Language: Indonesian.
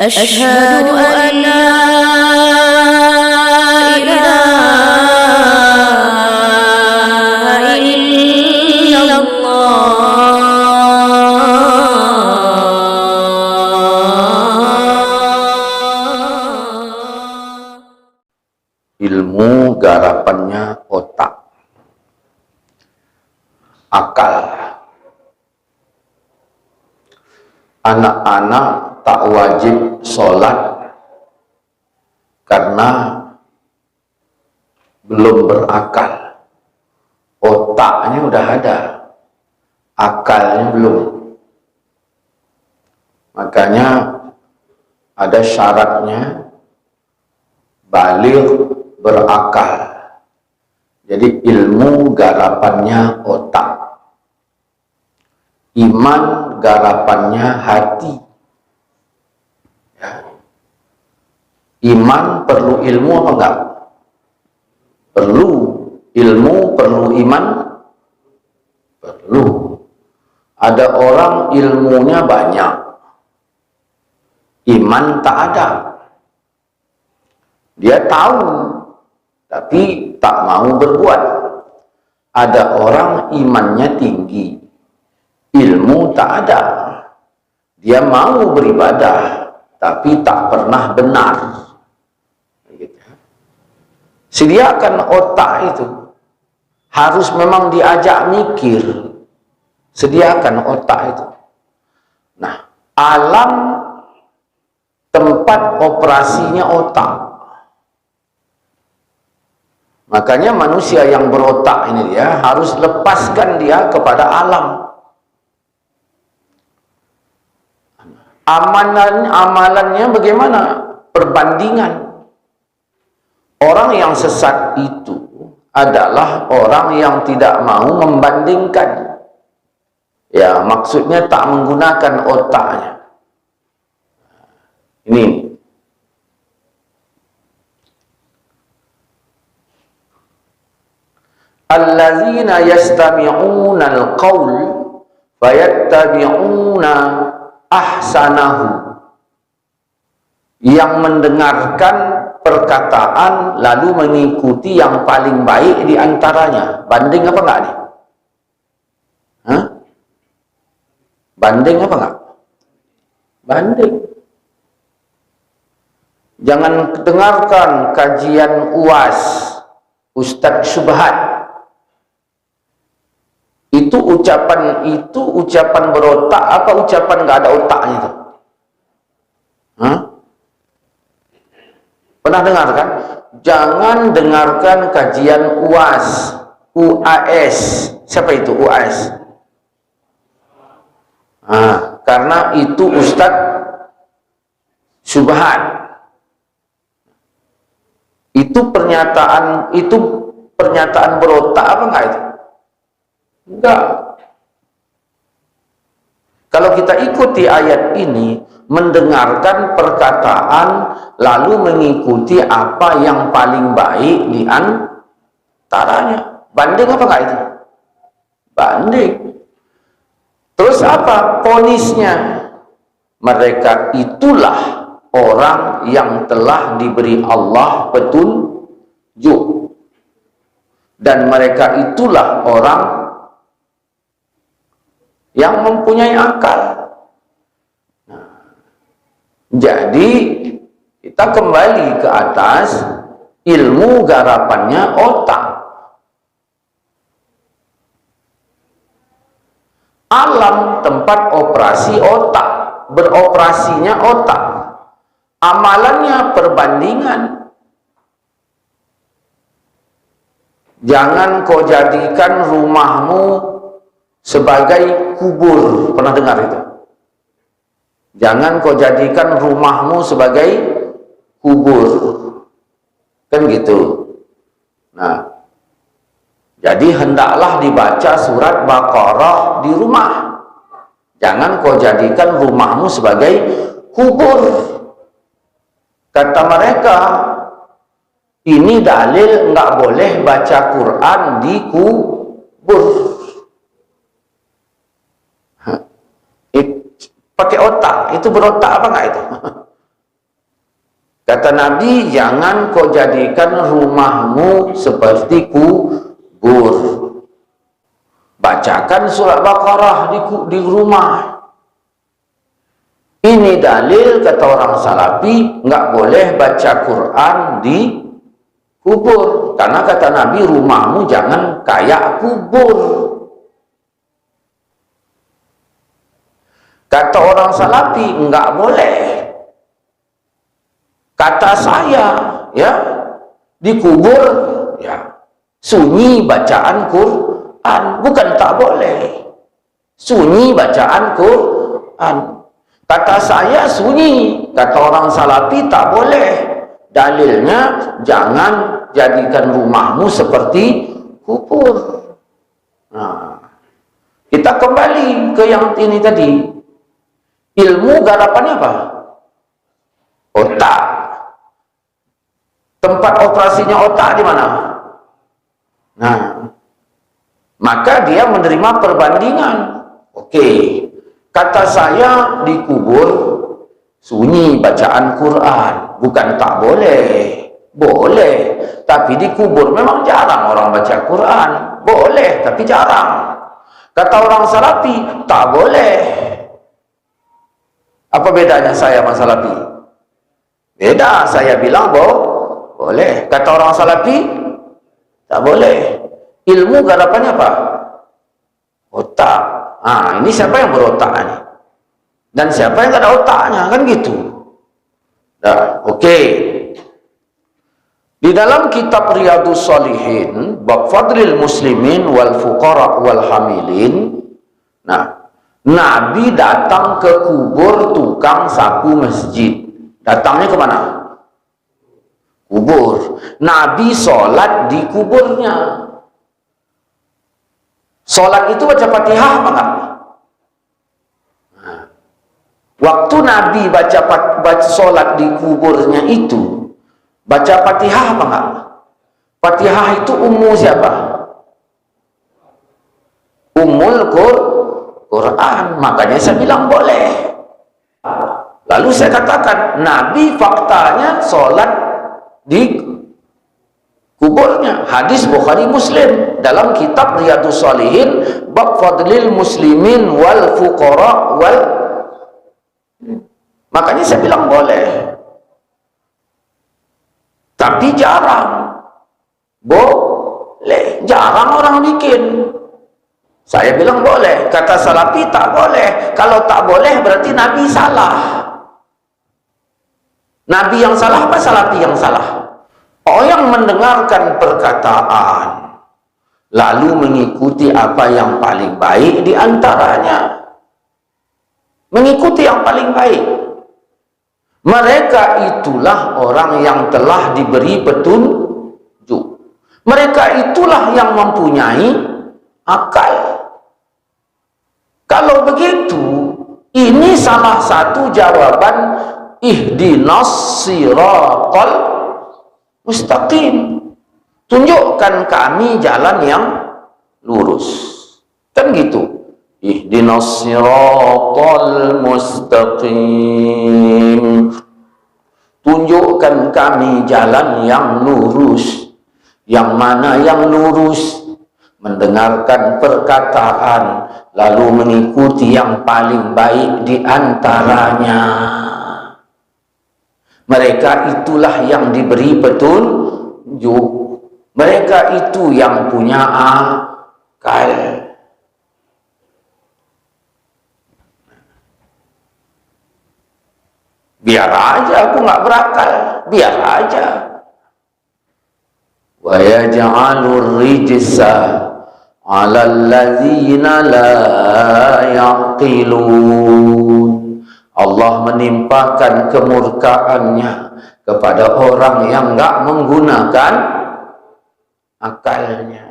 أشهد أن لا إله إلا الله. Ilmu garapannya otak, akal. Anak-anak tak wajib sholat karena belum berakal. Otaknya udah ada, akalnya belum. Makanya ada syaratnya baligh, berakal. Jadi ilmu garapannya otak, iman garapannya hati. Ya. Iman perlu ilmu apa enggak? Perlu ilmu, perlu iman, perlu. Ada orang ilmunya banyak, iman tak ada. Dia tahu tapi tak mau berbuat. Ada orang imannya tinggi, ilmu tak ada, dia mau beribadah tapi tak pernah benar. Sediakan otak itu, harus memang diajak mikir. Sediakan otak itu. Nah, alam tempat operasinya otak. Makanya manusia yang berotak ini dia harus lepaskan dia kepada alam. Amalannya bagaimana? Perbandingan. Orang yang sesat itu adalah orang yang tidak mau membandingkan. Ya, maksudnya tak menggunakan otaknya. Ini allazina yastami'una al-qaul fayattabi'una ahsanahu, yang mendengarkan perkataan lalu mengikuti yang paling baik di antaranya. Banding apa enggak nih? Hah? Banding apa enggak? Banding. Jangan dengarkan kajian UAS Ustadz Subhat. Itu ucapan berotak apa ucapan nggak ada otaknya itu? Hah? Pernah dengar kan? Jangan dengarkan kajian UAS, UAS. Siapa itu UAS? Karena itu Ustadz Subhat. Itu pernyataan berotak apa enggak itu? Enggak. Kalau kita ikuti ayat ini, mendengarkan perkataan lalu mengikuti apa yang paling baik di antaranya. Banding apa enggak itu? Banding. Terus apa ponisnya? Mereka itulah orang yang telah diberi Allah petunjuk, dan mereka itulah orang yang mempunyai akal. Nah, jadi kita kembali ke atas, ilmu garapannya otak. Alam tempat operasi otak, beroperasinya otak. Amalannya perbandingan. Jangan kau jadikan rumahmu sebagai kubur. Pernah dengar itu? Jangan kau jadikan rumahmu sebagai kubur. Kan gitu. Nah, jadi hendaklah dibaca surat Baqarah di rumah. Jangan kau jadikan rumahmu sebagai kubur. Kata mereka, ini dalil nggak boleh baca Quran di kubur. Pakai otak, itu berotak apa nggak itu? Kata Nabi, jangan kau jadikan rumahmu seperti kubur. Bacakan surat Baqarah di rumah. Ini dalil, kata orang Salafi, nggak boleh baca Quran di kubur. Karena kata Nabi, rumahmu jangan kayak kubur. Kata orang Salafi, nggak boleh. Kata saya, ya, di kubur, ya, sunyi bacaan Quran. Bukan tak boleh. Sunyi bacaan Quran. Kata saya sunyi. Kata orang Salafi tak boleh. Dalilnya, jangan jadikan rumahmu seperti kubur. Nah, kita kembali ke yang ini tadi. Ilmu garapannya apa? Otak. Tempat operasinya otak di mana? Nah, maka dia menerima perbandingan. Oke, kata saya di kubur sunyi bacaan Quran. Bukan tak boleh. Boleh. Tapi di kubur memang jarang orang baca Quran. Boleh, tapi jarang. Kata orang Salafi, tak boleh. Apa bedanya saya sama Salafi? Beda. Saya bilang boleh. Kata orang Salafi, tak boleh. Ilmu garapannya apa? Otak. Ini siapa yang berotak ini? Dan siapa yang tak ada otaknya? Kan gitu. Nah, oke. Di dalam kitab Riyadhus Shalihin, bab fadlil muslimin wal fuqara wal hamilin. Nah, Nabi datang ke kubur tukang sapu masjid. Datangnya ke mana? Kubur. Nabi sholat di kuburnya. Sholat itu baca Fatihah apa enggak? Nah, waktu Nabi baca sholat di kuburnya itu, baca Fatihah apa enggak? Fatihah itu ummu siapa? Ummul Quran. Makanya saya bilang boleh. Lalu saya katakan, Nabi faktanya sholat di kuburnya. Hadis Bukhari Muslim dalam kitab Riyadhus Shalihin bab fadlil muslimin wal fuqara wal. Makanya saya bilang boleh. Tapi jarang. Boleh. Jarang orang bikin. Saya bilang boleh. Kata Salafi tak boleh. Kalau tak boleh berarti Nabi salah. Nabi yang salah apa Salafi yang salah? Orang yang mendengarkan perkataan lalu mengikuti apa yang paling baik di antaranya. Mengikuti yang paling baik. Mereka itulah orang yang telah diberi petunjuk. Mereka itulah yang mempunyai akal. Kalau begitu, ini salah satu jawaban ihdinas siratal mustaqim. Tunjukkan kami jalan yang lurus. Kan gitu. Ihdinas siratal mustaqim. Tunjukkan kami jalan yang lurus. Yang mana yang lurus? Mendengarkan perkataan lalu mengikuti yang paling baik di antaranya. Mereka itulah yang diberi petunjuk. Mereka itu yang punya akal. Biar aja aku nggak berakal, biar aja. Wa yaj'alur rijsa 'alal ladzina la yaqilun. Allah menimpakan kemurkaannya kepada orang yang enggak menggunakan akalnya.